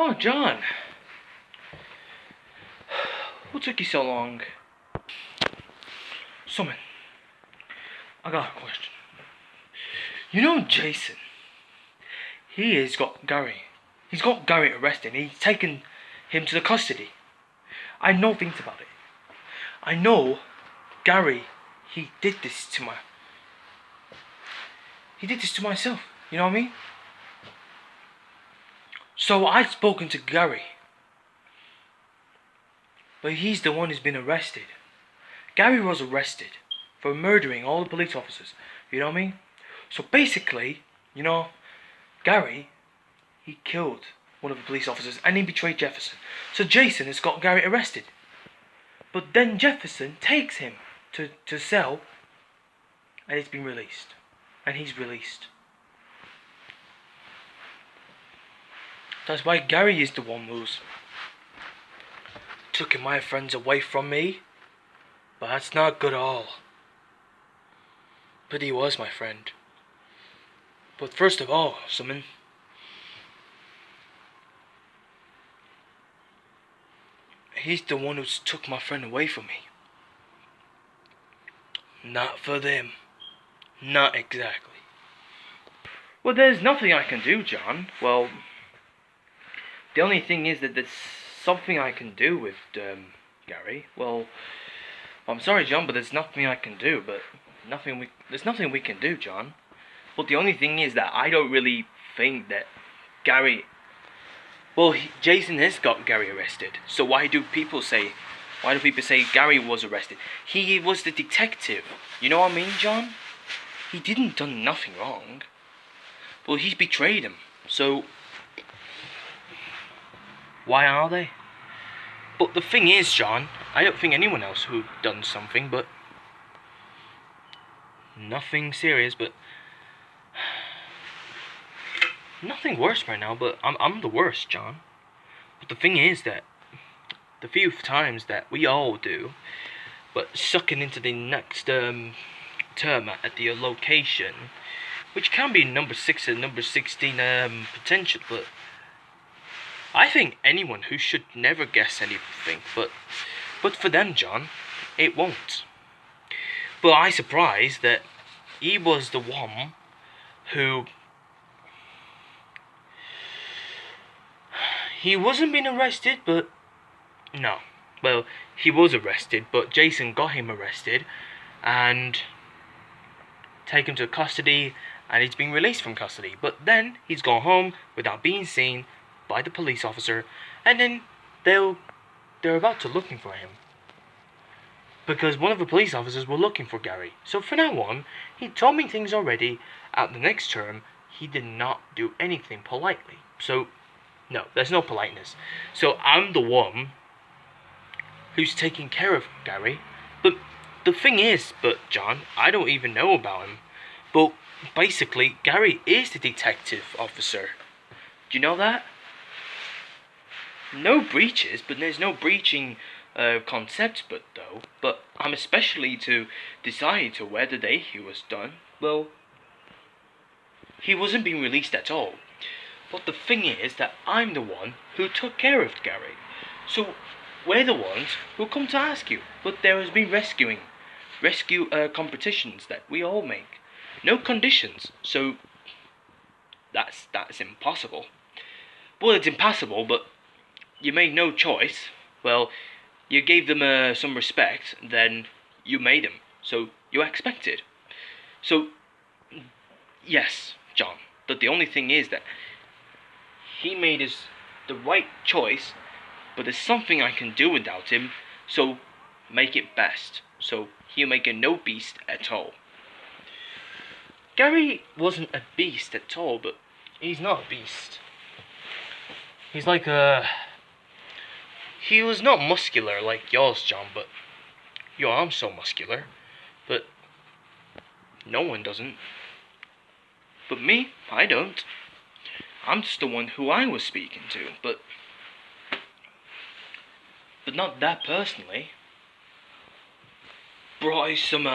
Oh, John. What took you so long? Summon, I got a question. You know Jason? He has got Gary. He's got Gary arrested and he's taken him to the custody. I know things about it. I know Gary, he did this to myself. You know what I mean? So I've spoken to Gary. But he's the one who's been arrested. Gary was arrested for murdering all the police officers. You know what I mean? So basically, Gary, he killed one of the police officers and he betrayed Jefferson. So Jason has got Gary arrested. But then Jefferson takes him to cell and he's been released. And he's released. That's why Gary is the one who's took my friends away from me. But that's not good at all. But he was my friend. But first of all, Summon, he's the one who's took my friend away from me. Not for them. Not exactly. Well, there's nothing I can do, John. Well, the only thing is that there's something I can do with Gary. Well, I'm sorry, John, but there's nothing I can do. But there's nothing we can do, John. But the only thing is that I don't really think that Gary. Well, Jason has got Gary arrested. So why do people say Gary was arrested? He was the detective. You know what I mean, John? He didn't done nothing wrong. Well, he's betrayed him. So why are they? But the thing is, John, I don't think anyone else who done something, but nothing serious, but nothing worse right now. But I'm the worst, John. But the thing is that the few times that we all do, but sucking into the next term at the location, which can be number 6 and number 16 potential, but I think anyone who should never guess anything, but for them, John, it won't. But I'm surprised that he was the one who he wasn't being arrested, but no. Well, he was arrested, but Jason got him arrested and taken him to custody, and he's been released from custody. But then he's gone home without being seen by the police officer, and then they're about to looking for him because one of the police officers were looking for Gary. So from now on, he told me things already. At the next term, he did not do anything politely. So no, there's no politeness. So I'm the one who's taking care of Gary. But the thing is, John, I don't even know about him. But basically, Gary is the detective officer. Do you know that? No breaches, but there's no breaching concept, but I'm especially to decide to where the day he was done. Well, he wasn't being released at all. But the thing is that I'm the one who took care of Gary. So we're the ones who come to ask you. But there has been rescue competitions that we all make. No conditions, so that's impossible. Well, it's impossible, but you made no choice. Well, you gave them some respect, then you made them, so you expected. So, yes, John, but the only thing is that he made the right choice, but there's something I can do without him, so make it best. So he'll make a no beast at all. Gary wasn't a beast at all, but he's not a beast. He's like he was not muscular like yours, John, but your arm's so muscular. But no one doesn't. But me, I don't. I'm just the one who I was speaking to, but not that personally. Brought you some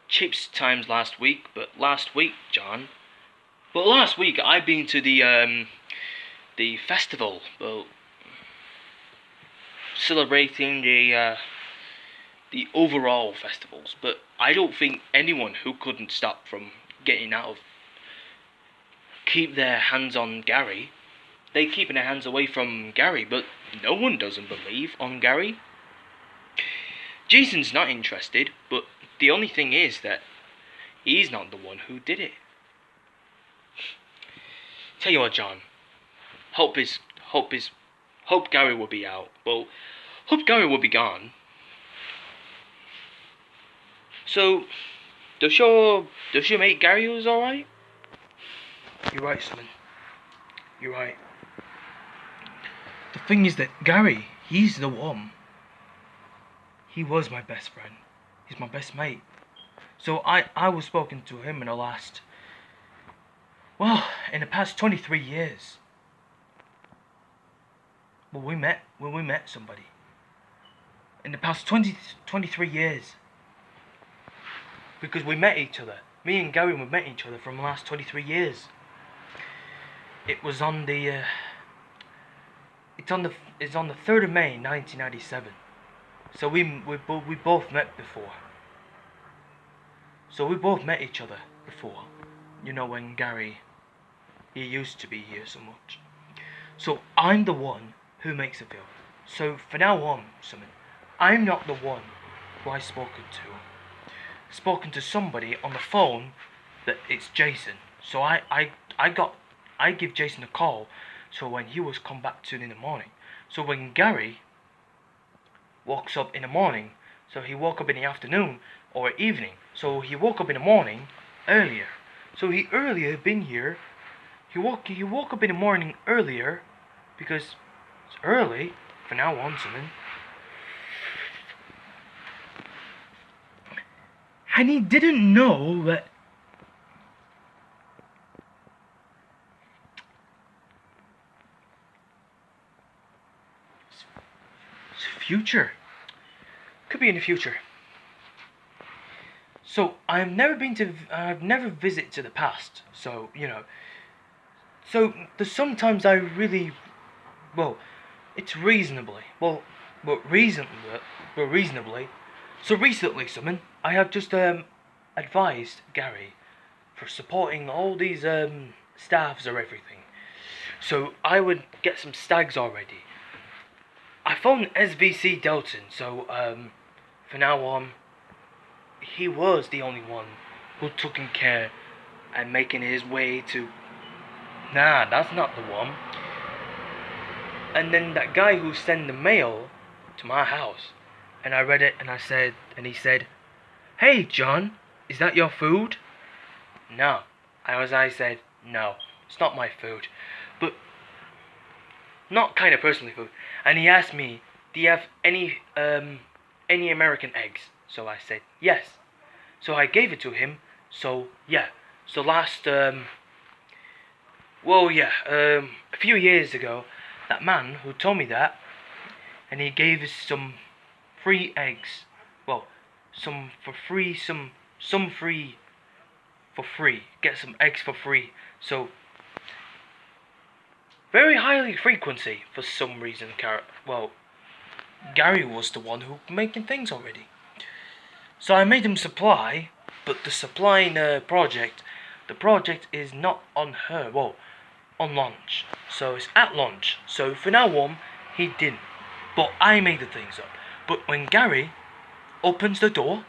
chips times last week, but last week, John. But last week I've been to the the festival, well, celebrating the overall festivals. But I don't think anyone who couldn't stop from getting out of keep their hands on Gary. They keeping their hands away from Gary, but no one doesn't believe on Gary. Jason's not interested, but the only thing is that he's not the one who did it. Tell you what, John. Hope Gary will be out. Well, hope Gary will be gone. So, does your mate Gary was alright? You're right, Simon. You're right. The thing is that Gary, he's the one. He was my best friend. He's my best mate. So I was spoken to him in the past 23 years. When we met somebody. In the past 23 years. Because we met each other. Me and Gary, we met each other from the last 23 years. It was on the it's on the 3rd of May 1997. So we both met before. So we both met each other before. You know, when Gary, he used to be here so much. So I'm the one who makes a film. So for now on, Simon, I'm not the one who I've spoken to. Spoken to somebody on the phone that it's Jason. So I give Jason a call, so when he was come back to in the morning. So when Gary wakes up in the morning, so he woke up in the afternoon or evening. So he woke up in the morning earlier. So he earlier been here. He woke up in the morning earlier because it's early for now on, Simon. And he didn't know that it's future. Could be in the future. So I've never visited to the past. So, you know. So sometimes I really, it's reasonably. But reasonably. So recently, Simon, I have just advised Gary for supporting all these staffs or everything. So I would get some stags already. I phoned SVC Delton, so for now on, he was the only one who took care and making his way to. Nah, that's not the one. And then that guy who sent the mail to my house, and I read it, and he said, "Hey, John, is that your food?" No. I said, "No, it's not my food, but not kind of personally food." And he asked me, "Do you have any American eggs?" So I said, "Yes." So I gave it to him. So yeah. So last a few years ago, that man who told me that, and he gave us some free eggs. Well, some for free, some free for free. Get some eggs for free. So very highly frequency for some reason. Gary was the one who making things already. So I made him supply, but the supplying project, the project is not on her. On launch. So it's at launch. So for now on, he didn't. But I made the things up. But when Gary opens the door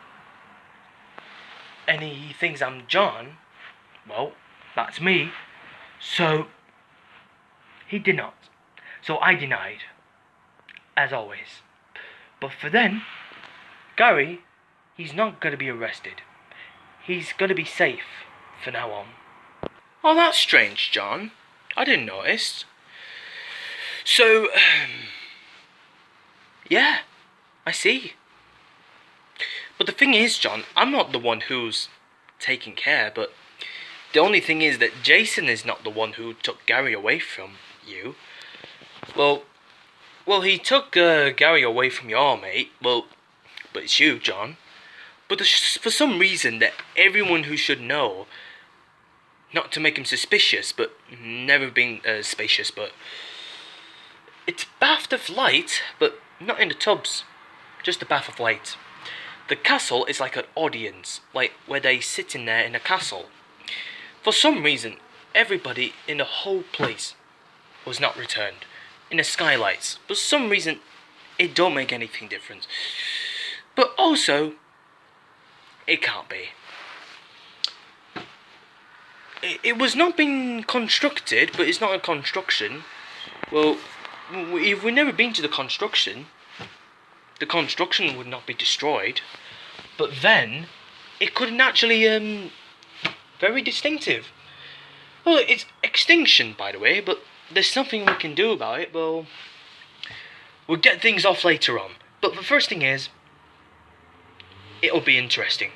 and he thinks I'm John, that's me. So he did not. So I denied. As always. But for then, Gary, he's not going to be arrested. He's going to be safe for now on. Oh, that's strange, John. I didn't notice. So, yeah, I see. But the thing is, John, I'm not the one who's taking care, but the only thing is that Jason is not the one who took Gary away from you. Well, he took Gary away from your mate, but it's you, John. But for some reason that everyone who should know not to make him suspicious, but never being spacious, but it's Bath of Light, but not in the tubs, just a bath of light. The castle is like an audience, like where they sit in there in a castle. For some reason, everybody in the whole place was not returned in the skylights. For some reason, it don't make anything difference. But also, it can't be. It was not being constructed, but it's not a construction. Well, if we've never been to the construction would not be destroyed. But then, it could naturally, very distinctive. Well, it's extinction, by the way, but there's nothing we can do about it. Well, we'll get things off later on. But the first thing is, it'll be interesting.